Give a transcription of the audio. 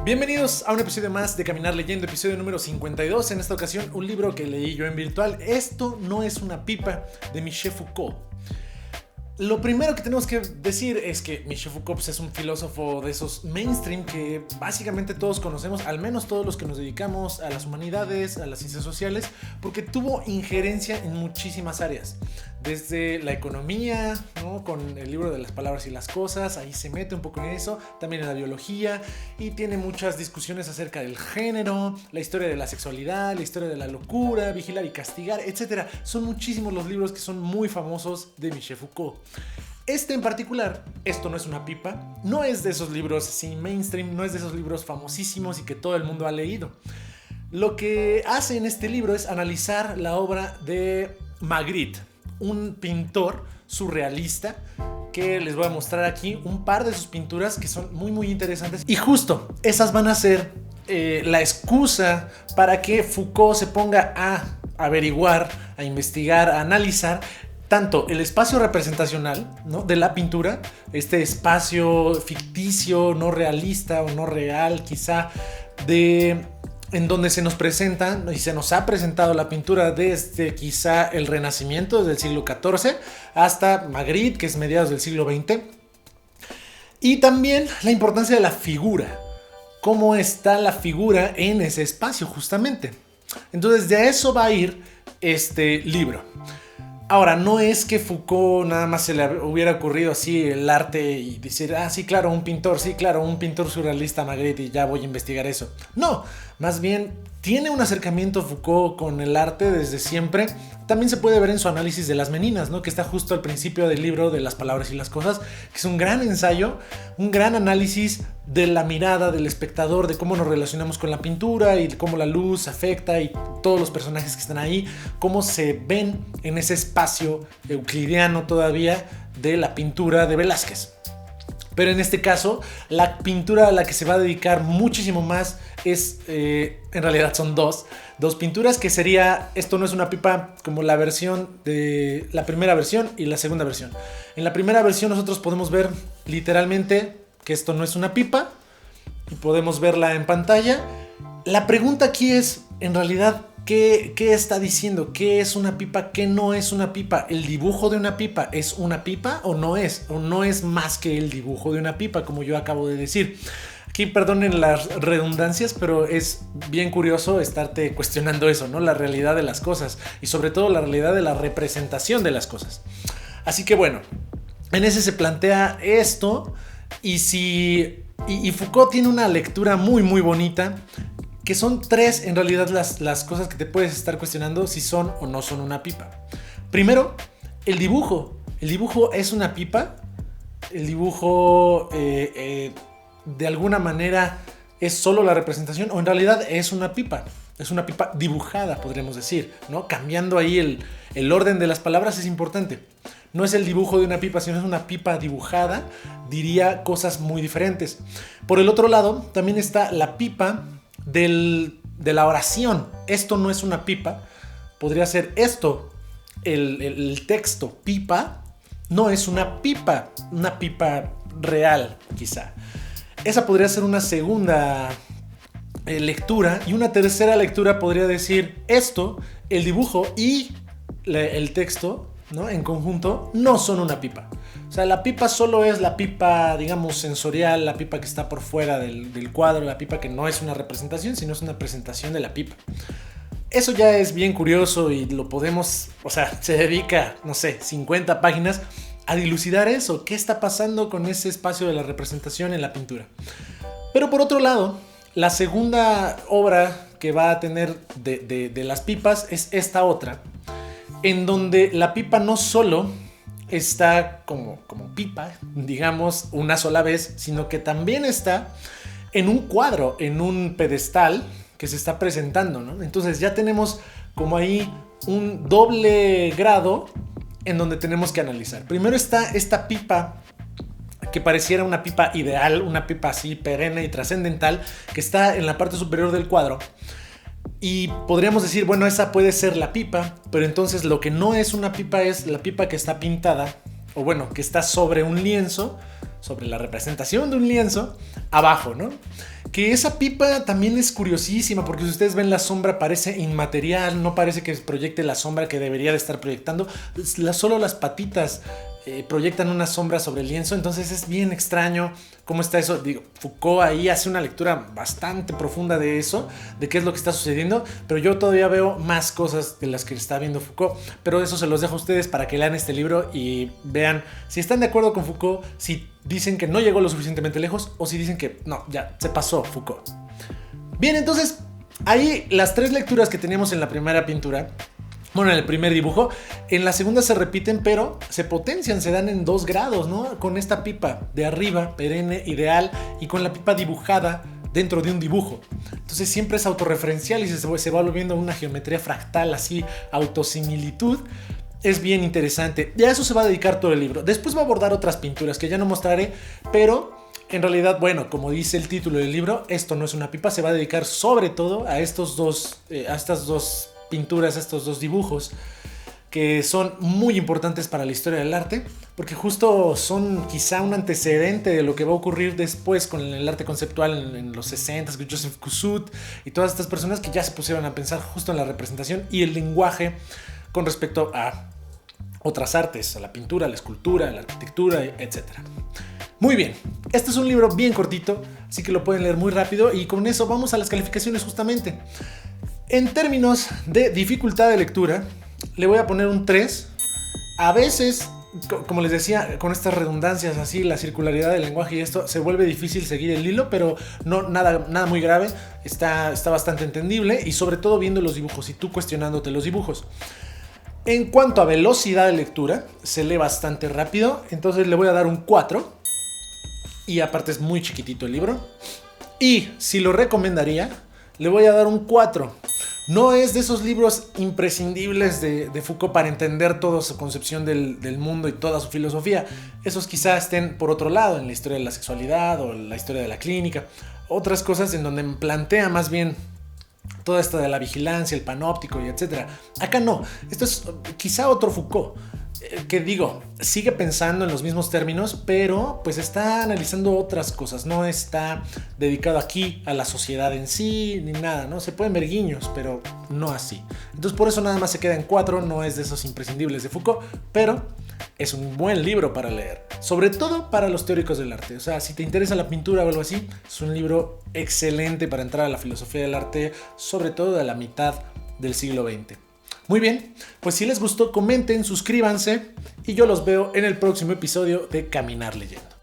Bienvenidos a un episodio más de Caminar Leyendo, episodio número 52. En esta ocasión, un libro que leí yo en virtual. Esto no es una pipa, de Michel Foucault. Lo primero que tenemos que decir es que Michel Foucault pues, es un filósofo de esos mainstream que básicamente todos conocemos, al menos todos los que nos dedicamos a las humanidades, a las ciencias sociales, porque tuvo injerencia en muchísimas áreas. Desde la economía, ¿no? Con el libro de las palabras y las cosas, ahí se mete un poco en eso, también en la biología, y tiene muchas discusiones acerca del género, la historia de la sexualidad, la historia de la locura, vigilar y castigar, etc. Son muchísimos los libros que son muy famosos de Michel Foucault. Este en particular, esto no es una pipa, no es de esos libros así mainstream, no es de esos libros famosísimos y que todo el mundo ha leído. Lo que hace en este libro es analizar la obra de Magritte, un pintor surrealista que les voy a mostrar aquí un par de sus pinturas que son muy interesantes, y justo esas van a ser la excusa para que Foucault se ponga a averiguar, a investigar, a analizar tanto el espacio representacional, ¿no? de la pintura, este espacio ficticio, no realista o no real quizá, en donde se nos presenta y se nos ha presentado la pintura desde quizá el Renacimiento, desde el siglo XIV, hasta Magritte, que es mediados del siglo XX. Y también la importancia de la figura, cómo está la figura en ese espacio justamente. Entonces de eso va a ir este libro. Ahora, no es que Foucault nada más se le hubiera ocurrido así el arte y decir, sí, claro, un pintor surrealista Magritte y ya voy a investigar eso. No, más bien tiene un acercamiento Foucault con el arte desde siempre. También se puede ver en su análisis de las meninas, ¿no? Que está justo al principio del libro de las palabras y las cosas, que es un gran ensayo, un gran análisis de la mirada del espectador, de cómo nos relacionamos con la pintura y cómo la luz afecta y todos los personajes que están ahí, cómo se ven en ese espacio euclidiano todavía de la pintura de Velázquez. Pero en este caso, la pintura a la que se va a dedicar muchísimo más es, en realidad son dos pinturas, que sería, esto no es una pipa, como la versión de la primera versión y la segunda versión. En la primera versión nosotros podemos ver literalmente que esto no es una pipa y podemos verla en pantalla. La pregunta aquí es, en realidad, ¿qué está diciendo? ¿Qué es una pipa? ¿Qué no es una pipa? ¿El dibujo de una pipa es una pipa o no es? ¿O no es más que el dibujo de una pipa, como yo acabo de decir? Aquí perdonen las redundancias, pero es bien curioso estarte cuestionando eso, ¿no? La realidad de las cosas y sobre todo la realidad de la representación de las cosas. Así que bueno, en ese se plantea esto y Foucault tiene una lectura muy bonita, que son tres en realidad las cosas que te puedes estar cuestionando si son o no son una pipa. Primero, el dibujo. ¿El dibujo es una pipa? ¿El dibujo de alguna manera es solo la representación o en realidad es una pipa? Es una pipa dibujada, podríamos decir, ¿no? Cambiando ahí el orden de las palabras es importante. No es el dibujo de una pipa, sino es una pipa dibujada, diría cosas muy diferentes. Por el otro lado, también está la pipa de la oración. Esto no es una pipa, podría ser esto, el texto pipa, no es una pipa real quizá. Esa podría ser una segunda lectura, y una tercera lectura podría decir esto, el dibujo y el texto, ¿no? En conjunto no son una pipa. O sea, la pipa solo es la pipa, digamos, sensorial, la pipa que está por fuera del cuadro, la pipa que no es una representación, sino es una presentación de la pipa. Eso ya es bien curioso y lo podemos, o sea, se dedica, no sé, 50 páginas a dilucidar eso. ¿Qué está pasando con ese espacio de la representación en la pintura? Pero por otro lado, la segunda obra que va a tener de las pipas es esta otra, en donde la pipa no solo está como pipa, digamos, una sola vez, sino que también está en un cuadro, en un pedestal que se está presentando, ¿no? Entonces ya tenemos como ahí un doble grado en donde tenemos que analizar. Primero está esta pipa que pareciera una pipa ideal, una pipa así perenne y trascendental, que está en la parte superior del cuadro. Y podríamos decir, bueno, esa puede ser la pipa, pero entonces lo que no es una pipa es la pipa que está pintada, o bueno, que está sobre un lienzo, sobre la representación de un lienzo abajo, ¿no? Que esa pipa también es curiosísima porque si ustedes ven la sombra parece inmaterial, no parece que proyecte la sombra que debería de estar proyectando, solo las patitas proyectan una sombra sobre el lienzo, entonces es bien extraño cómo está eso. Digo, Foucault ahí hace una lectura bastante profunda de eso, de qué es lo que está sucediendo, pero yo todavía veo más cosas de las que está viendo Foucault, pero eso se los dejo a ustedes para que lean este libro y vean si están de acuerdo con Foucault, si dicen que no llegó lo suficientemente lejos o si dicen que no, ya se pasó Foucault. Bien, entonces ahí las 3 lecturas que teníamos en la primera pintura, bueno, en el primer dibujo, en la segunda se repiten, pero se potencian, se dan en 2 grados, ¿no? Con esta pipa de arriba, perenne, ideal, y con la pipa dibujada dentro de un dibujo. Entonces siempre es autorreferencial y se va volviendo una geometría fractal, así, autosimilitud. Es bien interesante. Y a eso se va a dedicar todo el libro. Después va a abordar otras pinturas que ya no mostraré, pero en realidad, bueno, como dice el título del libro, esto no es una pipa, se va a dedicar sobre todo a estas dos pinturas, estos 2 dibujos que son muy importantes para la historia del arte, porque justo son quizá un antecedente de lo que va a ocurrir después con el arte conceptual en los 60s, con Joseph Coussut y todas estas personas que ya se pusieron a pensar justo en la representación y el lenguaje con respecto a otras artes, a la pintura, a la escultura, a la arquitectura, etc. Muy bien, este es un libro bien cortito, así que lo pueden leer muy rápido y con eso vamos a las calificaciones justamente. En términos de dificultad de lectura, le voy a poner un 3. A veces, como les decía, con estas redundancias así, la circularidad del lenguaje y esto, se vuelve difícil seguir el hilo, pero no, nada muy grave, está bastante entendible y sobre todo viendo los dibujos y tú cuestionándote los dibujos. En cuanto a velocidad de lectura, se lee bastante rápido, entonces le voy a dar un 4. Y aparte es muy chiquitito el libro. Y si lo recomendaría, le voy a dar un 4. No es de esos libros imprescindibles de Foucault para entender toda su concepción del mundo y toda su filosofía. Esos quizás estén por otro lado, en la historia de la sexualidad o la historia de la clínica. Otras cosas en donde plantea más bien toda esta de la vigilancia, el panóptico y etc. Acá no. Esto es quizá otro Foucault. Que digo, sigue pensando en los mismos términos, pero pues está analizando otras cosas, no está dedicado aquí a la sociedad en sí, ni nada, ¿no? Se pueden ver guiños, pero no así. Entonces por eso nada más se queda en 4, no es de esos imprescindibles de Foucault, pero es un buen libro para leer, sobre todo para los teóricos del arte. O sea, si te interesa la pintura o algo así, es un libro excelente para entrar a la filosofía del arte, sobre todo de la mitad del siglo XX. Muy bien, pues si les gustó, comenten, suscríbanse y yo los veo en el próximo episodio de Caminar Leyendo.